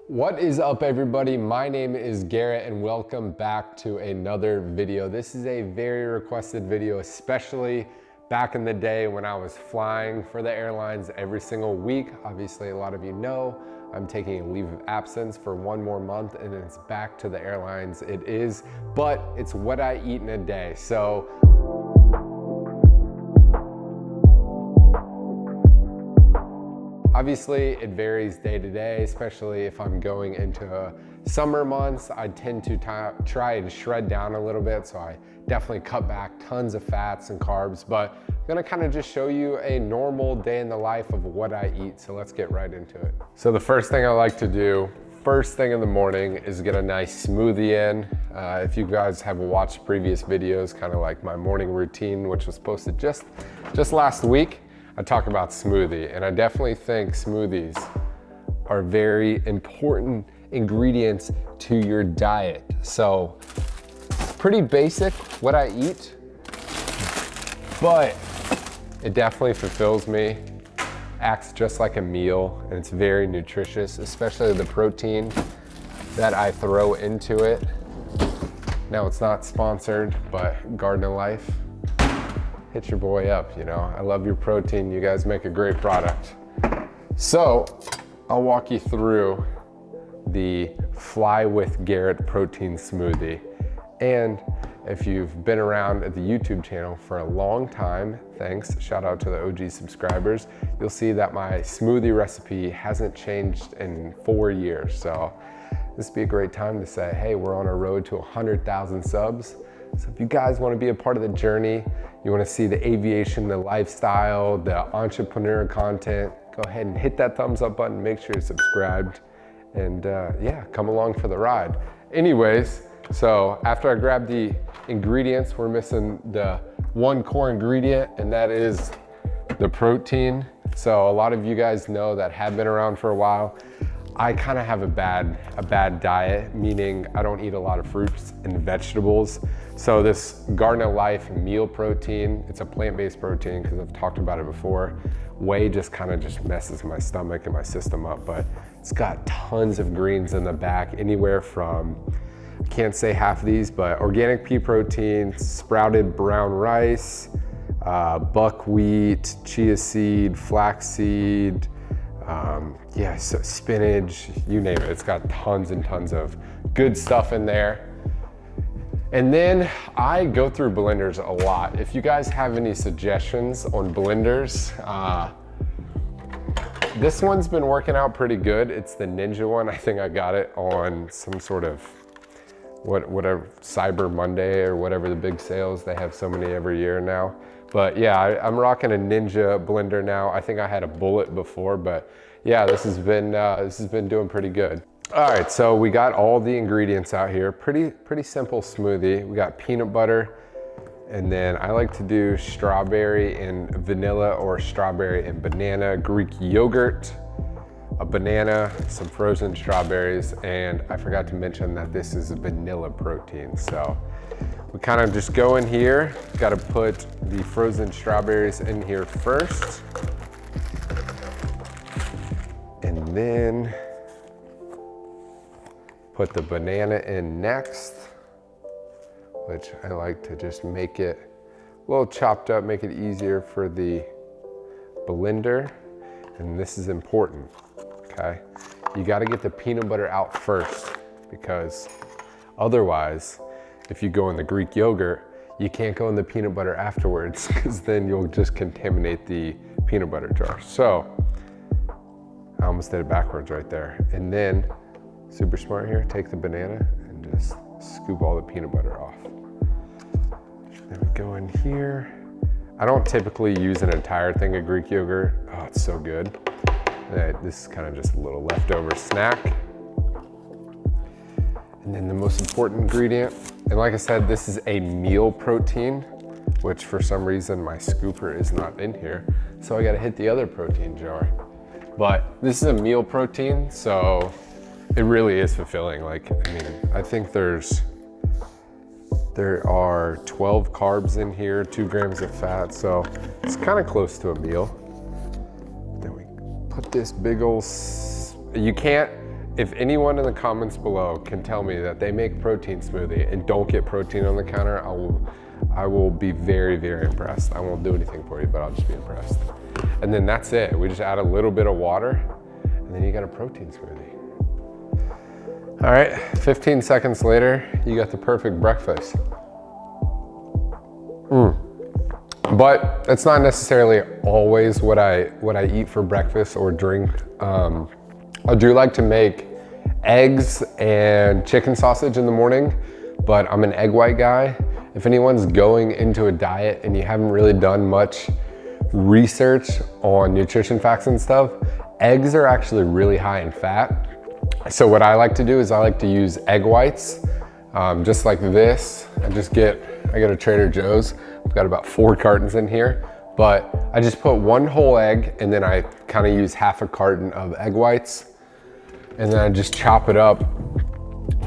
What is up, everybody? My name is Garrett and welcome back to another video. This is a very requested video, especially back in the day when I was flying for the airlines every single week. Obviously, a lot of you know I'm taking a leave of absence for one more month and it's back to the airlines. It is, but it's what I eat in a day. So obviously, it varies day to day, especially if I'm going into summer months. I tend to try and shred down a little bit, so I definitely cut back tons of fats and carbs, but I'm gonna kind of just show you a normal day in the life of what I eat, so let's get right into it. So the first thing I like to do, first thing in the morning, is get a nice smoothie in. If you guys have watched previous videos, kind of like my morning routine, which was posted just last week, I talk about smoothie, and I definitely think smoothies are very important ingredients to your diet. So pretty basic what I eat, but it definitely fulfills me, acts just like a meal, and it's very nutritious, especially the protein that I throw into it. Now, it's not sponsored, but Garden of Life, hit your boy up, you know. I love your protein. You guys make a great product. So I'll walk you through the Fly with Garrett protein smoothie. And if you've been around at the YouTube channel for a long time, thanks, shout out to the OG subscribers, you'll see that my smoothie recipe hasn't changed in 4 years. So this would be a great time to say, hey, we're on our road to 100,000 subs. So if you guys want to be a part of the journey, you want to see the aviation, the lifestyle, the entrepreneur content, go ahead and hit that thumbs up button, make sure you're subscribed, and yeah, come along for the ride. Anyways, so after I grab the ingredients, we're missing the one core ingredient, and that is the protein. So a lot of you guys know that have been around for a while. I kind of have a bad diet, meaning I don't eat a lot of fruits and vegetables. So this Garden of Life meal protein, it's a plant-based protein because I've talked about it before. Whey just kind of messes my stomach and my system up, but it's got tons of greens in the back, anywhere from, I can't say half of these, but organic pea protein, sprouted brown rice, buckwheat, chia seed, flaxseed, yeah, so spinach, you name it. It's got tons and tons of good stuff in there. And then I go through blenders a lot. If you guys have any suggestions on blenders, this one's been working out pretty good. It's the Ninja one. I think I got it on some sort of whatever Cyber Monday or whatever the big sales. They have so many every year now. But yeah, I'm rocking a Ninja blender now. I think I had a Bullet before, but yeah, this has been doing pretty good. All right, so we got all the ingredients out here. Pretty simple smoothie. We got peanut butter, and then I like to do strawberry and vanilla or strawberry and banana, Greek yogurt, a banana, some frozen strawberries, and I forgot to mention that this is a vanilla protein. So we kind of just go in here, got to put the frozen strawberries in here first. And then put the banana in next, which I like to just make it a little chopped up, make it easier for the blender. And this is important, okay? You got to get the peanut butter out first, because otherwise, if you go in the Greek yogurt, you can't go in the peanut butter afterwards, because then you'll just contaminate the peanut butter jar. So I almost did it backwards right there. And then, super smart here, take the banana and just scoop all the peanut butter off. Then we go in here. I don't typically use an entire thing of Greek yogurt. Oh, it's so good. This is kind of just a little leftover snack. And then the most important ingredient, and like I said, this is a meal protein, which for some reason my scooper is not in here. So I gotta hit the other protein jar. But this is a meal protein, so it really is fulfilling. Like, I mean, I think there are 12 carbs in here, 2 grams of fat, so it's kind of close to a meal. Then we put this big old, you can't if anyone in the comments below can tell me that they make protein smoothie and don't get protein on the counter, I will be very, very impressed. I won't do anything for you, but I'll just be impressed. And then that's it. We just add a little bit of water and then you got a protein smoothie. All right, 15 seconds later, you got the perfect breakfast. But it's not necessarily always what I eat for breakfast or drink. I do like to make eggs and chicken sausage in the morning, but I'm an egg white guy. If anyone's going into a diet and you haven't really done much research on nutrition facts and stuff, eggs are actually really high in fat. So what I like to do is I like to use egg whites, just like this. I go to Trader Joe's. I've got about 4 cartons in here, but I just put 1 whole egg and then I kind of use half a carton of egg whites. And then I just chop it up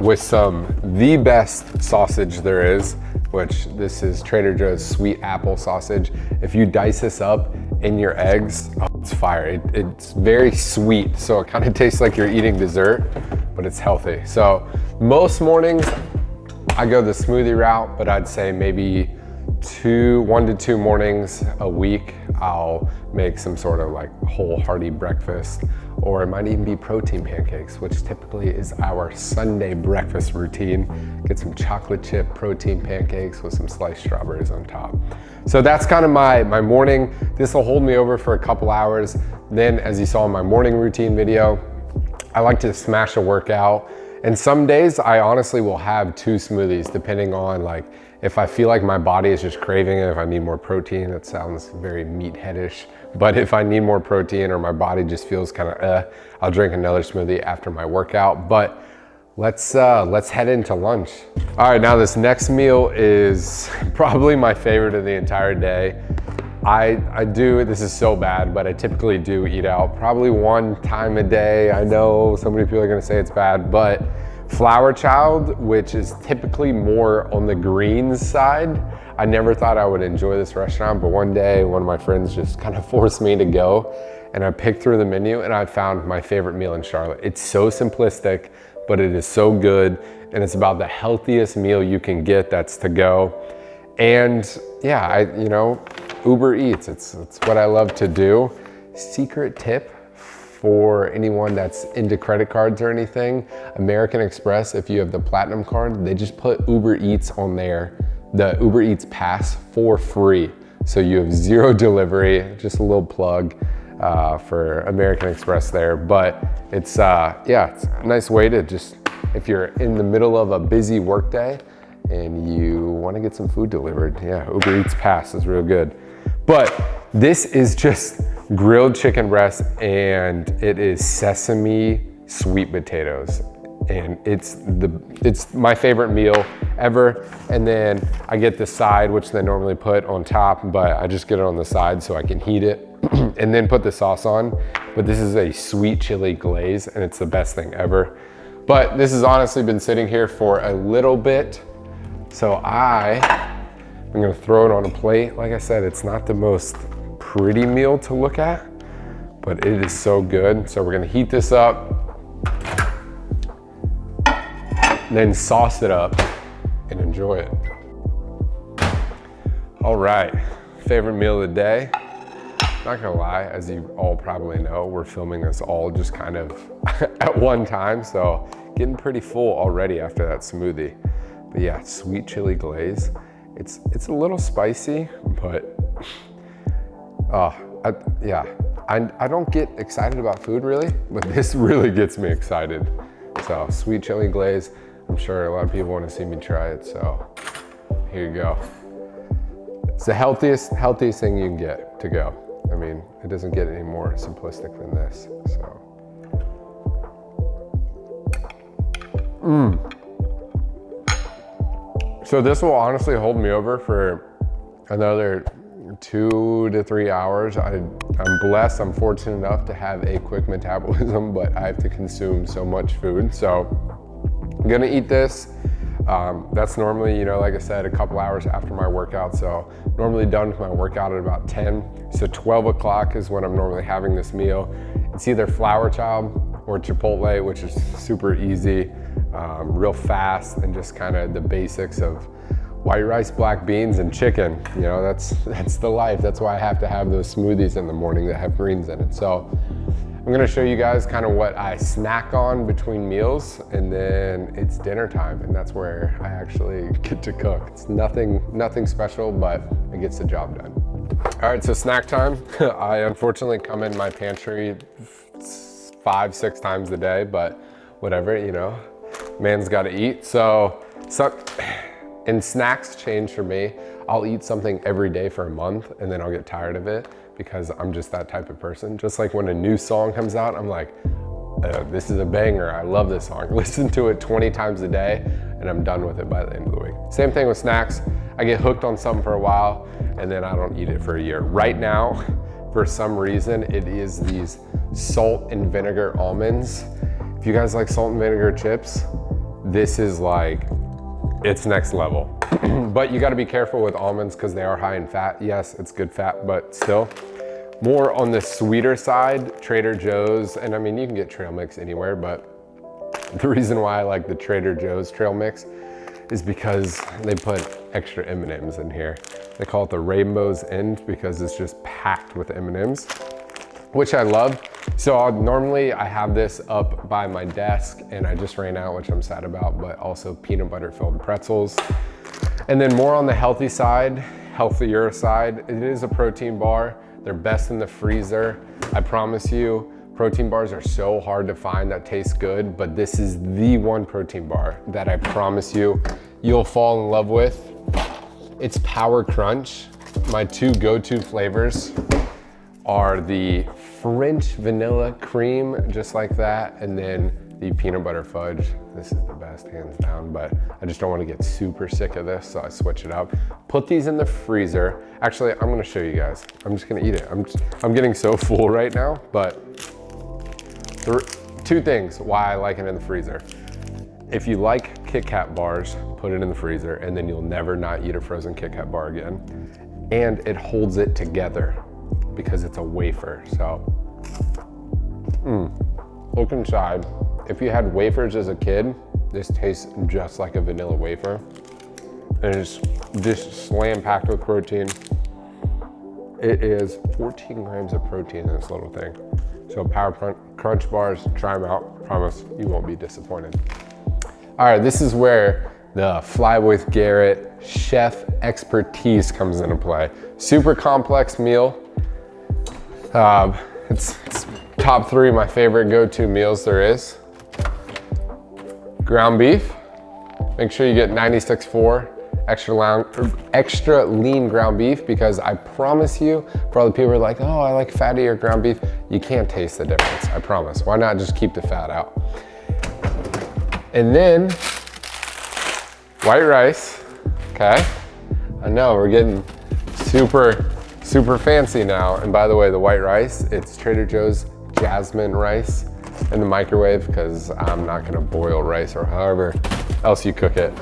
with the best sausage there is, which this is Trader Joe's sweet apple sausage. If you dice this up in your eggs, oh, it's fire. It's very sweet, so it kind of tastes like you're eating dessert, but it's healthy. So most mornings I go the smoothie route, but I'd say maybe 1 to 2 mornings a week, I'll make some sort of like whole hearty breakfast, or it might even be protein pancakes, which typically is our Sunday breakfast routine. Get some chocolate chip protein pancakes with some sliced strawberries on top. So that's kind of my morning. This will hold me over for a couple hours. Then, as you saw in my morning routine video, I like to smash a workout. And some days I honestly will have 2 smoothies depending on like if I feel like my body is just craving it, if I need more protein. That sounds very meatheadish, but if I need more protein or my body just feels kind of I'll drink another smoothie after my workout. But let's head into lunch. All right, now this next meal is probably my favorite of the entire day. This is so bad, but I typically do eat out probably 1 time a day. I know so many people are gonna say it's bad, but Flower Child, which is typically more on the greens side. I never thought I would enjoy this restaurant, but one day one of my friends just kind of forced me to go, and I picked through the menu and I found my favorite meal in Charlotte. It's so simplistic, but it is so good, and it's about the healthiest meal you can get that's to go. And yeah, Uber Eats, it's what I love to do. Secret tip for anyone that's into credit cards or anything, American Express, if you have the Platinum card, they just put Uber Eats on there, the Uber Eats Pass for free. So you have 0 delivery, just a little plug for American Express there. But it's a nice way to just, if you're in the middle of a busy workday and you want to get some food delivered, yeah, Uber Eats Pass is real good. But this is just grilled chicken breast, and it is sesame sweet potatoes. And it's my favorite meal ever. And then I get the side, which they normally put on top, but I just get it on the side so I can heat it and then put the sauce on. But this is a sweet chili glaze, and it's the best thing ever. But this has honestly been sitting here for a little bit, so I'm gonna throw it on a plate. Like I said, it's not the most pretty meal to look at, but it is so good. So we're gonna heat this up, then sauce it up and enjoy it. All right, favorite meal of the day. Not gonna lie, as you all probably know, we're filming this all just kind of at one time, so getting pretty full already after that smoothie. But yeah, sweet chili glaze. It's a little spicy, but I don't get excited about food really, but this really gets me excited. So sweet chili glaze, I'm sure a lot of people want to see me try it, so here you go. It's the healthiest thing you can get to go. I mean, it doesn't get any more simplistic than this, so. So this will honestly hold me over for another 2 to 3 hours. I'm blessed, I'm fortunate enough to have a quick metabolism, but I have to consume so much food. So I'm gonna eat this. That's normally, like I said, a couple hours after my workout. So normally done with my workout at about 10. So 12 o'clock is when I'm normally having this meal. It's either Flower Child or Chipotle, which is super easy, real fast, and just kind of the basics of white rice, black beans, and chicken. You know, that's the life. That's why I have to have those smoothies in the morning that have greens in it. So I'm gonna show you guys kind of what I snack on between meals, and then it's dinner time, and that's where I actually get to cook. It's nothing special, but it gets the job done. All right, so snack time. I unfortunately come in my pantry 5-6 times a day, but whatever, you know, man's gotta eat. And snacks change for me. I'll eat something every day for a month and then I'll get tired of it because I'm just that type of person. Just like when a new song comes out, I'm like, this is a banger, I love this song. Listen to it 20 times a day and I'm done with it by the end of the week. Same thing with snacks. I get hooked on something for a while and then I don't eat it for a year. Right now, for some reason, it is these salt and vinegar almonds. If you guys like salt and vinegar chips, this is like, it's next level. But you gotta be careful with almonds because they are high in fat. Yes, it's good fat, but still. More on the sweeter side, Trader Joe's, and I mean, you can get trail mix anywhere, but the reason why I like the Trader Joe's trail mix is because they put extra M&Ms in here. They call it the Rainbow's End because it's just packed with M&Ms, which I love. So normally I have this up by my desk and I just ran out, which I'm sad about, but also peanut butter filled pretzels. And then more on the healthy side, healthier side, it is a protein bar. They're best in the freezer. I promise you, protein bars are so hard to find that taste good, but this is the one protein bar that I promise you, you'll fall in love with. It's Power Crunch. My two go-to flavors are the French vanilla cream, just like that, and then the peanut butter fudge. This is the best, hands down, but I just don't want to get super sick of this, so I switch it up. Put these in the freezer. Actually, I'm gonna show you guys. I'm just gonna eat it. I'm getting so full right now, but two things why I like it in the freezer. If you like Kit Kat bars, put it in the freezer, and then you'll never not eat a frozen Kit Kat bar again. And it holds it together because it's a wafer, so. Look inside. If you had wafers as a kid, this tastes just like a vanilla wafer. And it's just slam packed with protein. It is 14 grams of protein in this little thing. So Power Crunch bars, try them out. Promise you won't be disappointed. All right, this is where the Fly with Garrett chef expertise comes into play. Super complex meal. It's top 3 my favorite go-to meals there is. Ground beef. Make sure you get 96.4 extra lean ground beef, because I promise you, for all the people who are like, oh, I like fattier ground beef, you can't taste the difference, I promise. Why not just keep the fat out? And then white rice, okay? I know, we're getting super fancy now. And by the way, the white rice, it's Trader Joe's jasmine rice in the microwave, because I'm not gonna boil rice or however else you cook it.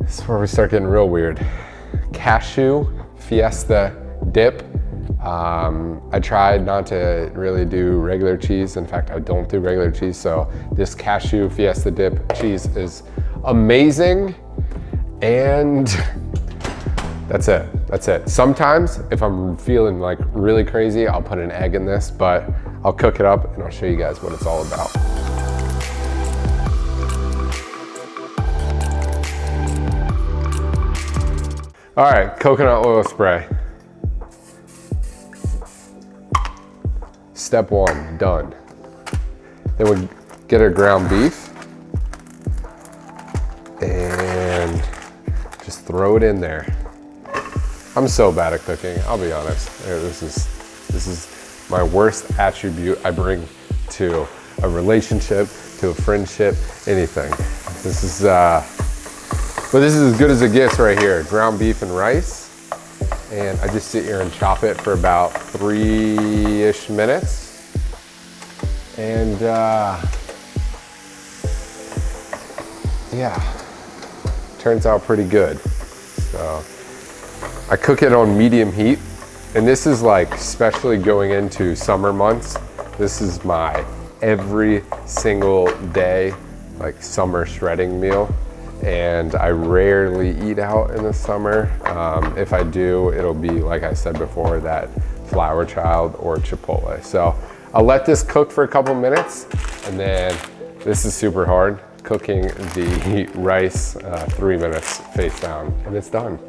This is where we start getting real weird. Cashew Fiesta dip. I tried not to really do regular cheese. In fact, I don't do regular cheese, so this Cashew Fiesta dip cheese is amazing. And that's it. Sometimes, if I'm feeling like really crazy, I'll put an egg in this, but I'll cook it up and I'll show you guys what it's all about. All right, coconut oil spray. Step 1, done. Then we get our ground beef and just throw it in there. I'm so bad at cooking, I'll be honest. This is my worst attribute I bring to a relationship, to a friendship, anything. This is, but this is as good as it gets right here. Ground beef and rice. And I just sit here and chop it for about 3-ish minutes. And yeah, turns out pretty good. So I cook it on medium heat. And this is like, especially going into summer months, This is my every single day, like summer shredding meal. And I rarely eat out in the summer. If I do, it'll be, like I said before, that Flower Child or Chipotle. So I'll let this cook for a couple minutes, and then this is super hard, cooking the rice 3 minutes face down, and it's done.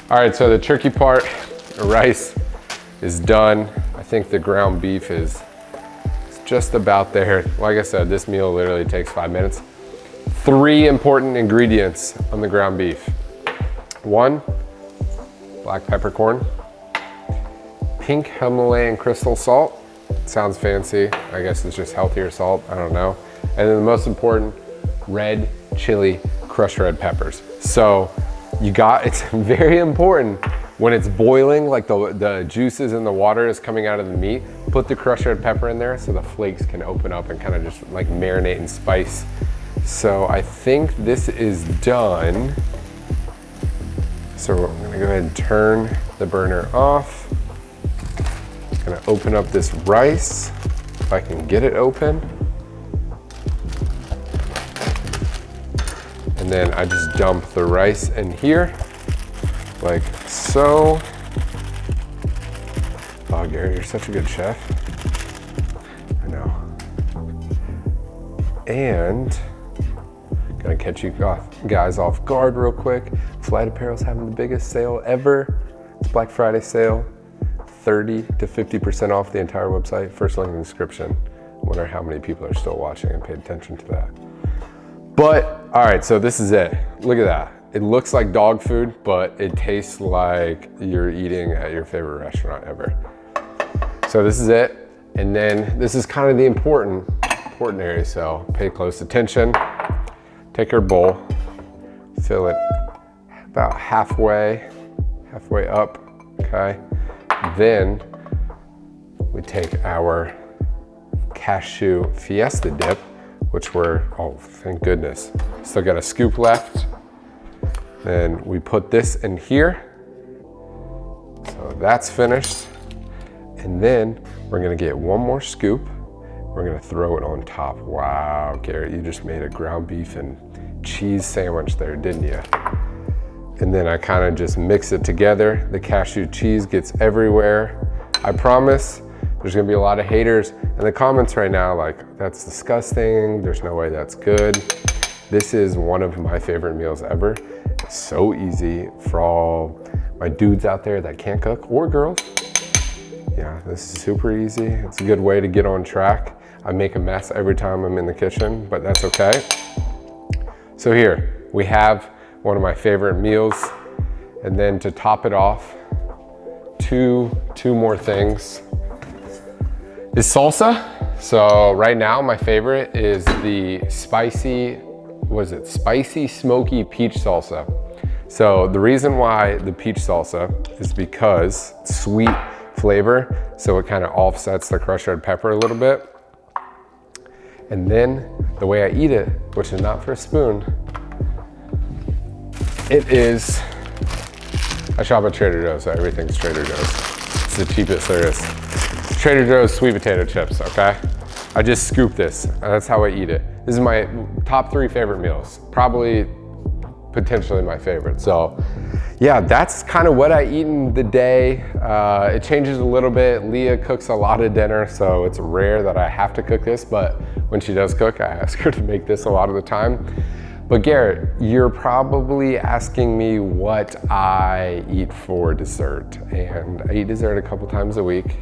All right, so the tricky part, the rice is done. I think the ground beef is just about there. Like I said, this meal literally takes 5 minutes. 3 important ingredients on the ground beef. 1, black peppercorn. Pink Himalayan crystal salt. Sounds fancy. I guess it's just healthier salt, I don't know. And then the most important, red chili crushed red peppers. So it's very important when it's boiling, like the juices in the water is coming out of the meat, put the crushed red pepper in there so the flakes can open up and kind of just like marinate and spice. So I think this is done. So I'm gonna go ahead and turn the burner off. I'm gonna open up this rice, if I can get it open. And then I just dump the rice in here, like so. Oh, Gary, you're such a good chef. I know. And gonna catch you guys off guard real quick. Flight Apparel's having the biggest sale ever. It's Black Friday sale, 30 to 50% off the entire website. First link in the description. I wonder how many people are still watching and paid attention to that. But, all right, so this is it. Look at that. It looks like dog food, but it tastes like you're eating at your favorite restaurant ever. So this is it. And then this is kind of the important area, so pay close attention. Take your bowl, fill it about halfway up, okay? Then we take our cashew fiesta dip, which oh, thank goodness. Still got a scoop left. Then we put this in here. So that's finished. And then we're gonna get one more scoop. We're gonna throw it on top. Wow, Garrett, you just made a ground beef and cheese sandwich there, didn't you? And then I kind of just mix it together. The cashew cheese gets everywhere. I promise there's gonna be a lot of haters in the comments right now, like, that's disgusting, there's no way that's good. This is one of my favorite meals ever. It's so easy for all my dudes out there that can't cook, or girls. Yeah, this is super easy. It's a good way to get on track. I make a mess every time I'm in the kitchen, but that's okay. So here, we have one of my favorite meals. And then to top it off, two more things is salsa. So right now, my favorite is the spicy smoky peach salsa. So the reason why the peach salsa is because it's sweet flavor, so it kind of offsets the crushed red pepper a little bit. And then the way I eat it, which is not for a spoon, I shop at Trader Joe's, so everything's Trader Joe's. It's the cheapest there is. Trader Joe's sweet potato chips, okay? I just scoop this, and that's how I eat it. This is my top 3 favorite meals, probably potentially my favorite. So yeah, that's kind of what I eat in the day. It changes a little bit. Leah cooks a lot of dinner, so it's rare that I have to cook this, but when she does cook, I ask her to make this a lot of the time. But Garrett, you're probably asking me what I eat for dessert, and I eat dessert a couple times a week.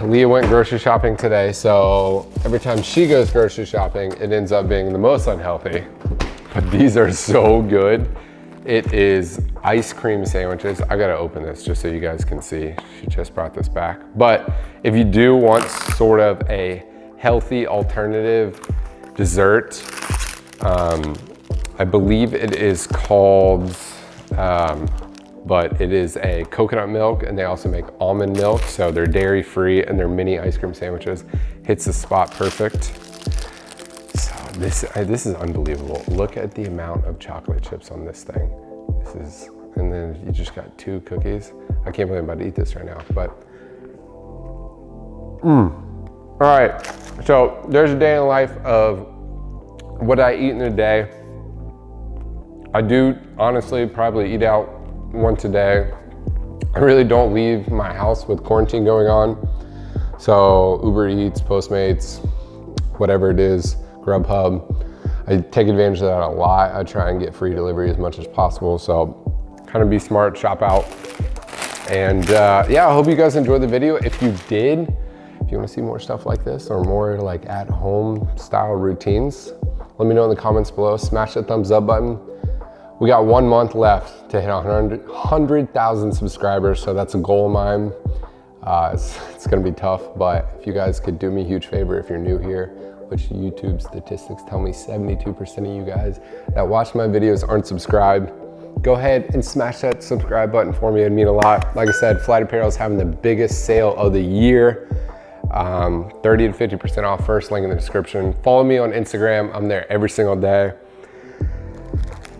Leah went grocery shopping today, so every time she goes grocery shopping, it ends up being the most unhealthy. But these are so good. It is ice cream sandwiches. I gotta open this just so you guys can see. She just brought this back. But if you do want sort of a healthy alternative dessert, I believe it is called, but it is a coconut milk, and they also make almond milk, so they're dairy free, and they're mini ice cream sandwiches. Hits the spot perfect. So this is unbelievable. Look at the amount of chocolate chips on this thing. And then you just got 2 cookies. I can't believe I'm about to eat this right now, but. All right, so there's a day in the life of what I eat in a day. I do honestly probably eat out once a day. I really don't leave my house with quarantine going on. So Uber Eats, Postmates, whatever it is, Grubhub. I take advantage of that a lot. I try and get free delivery as much as possible. So kind of be smart, shop out. And yeah, I hope you guys enjoyed the video. If you did, if you want to see more stuff like this or more like at home style routines, let me know in the comments below. Smash that thumbs up button. We got 1 month left to hit 100,000 subscribers. So that's a goal of mine. It's gonna be tough, but if you guys could do me a huge favor, if you're new here, which YouTube statistics tell me 72% of you guys that watch my videos aren't subscribed, go ahead and smash that subscribe button for me. It'd mean a lot. Like I said, Flight Apparel is having the biggest sale of the year. 30 to 50% off, first link in the description. Follow me on Instagram. I'm there every single day.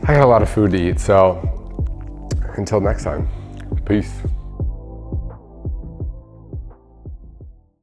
I got a lot of food to eat, so until next time, peace.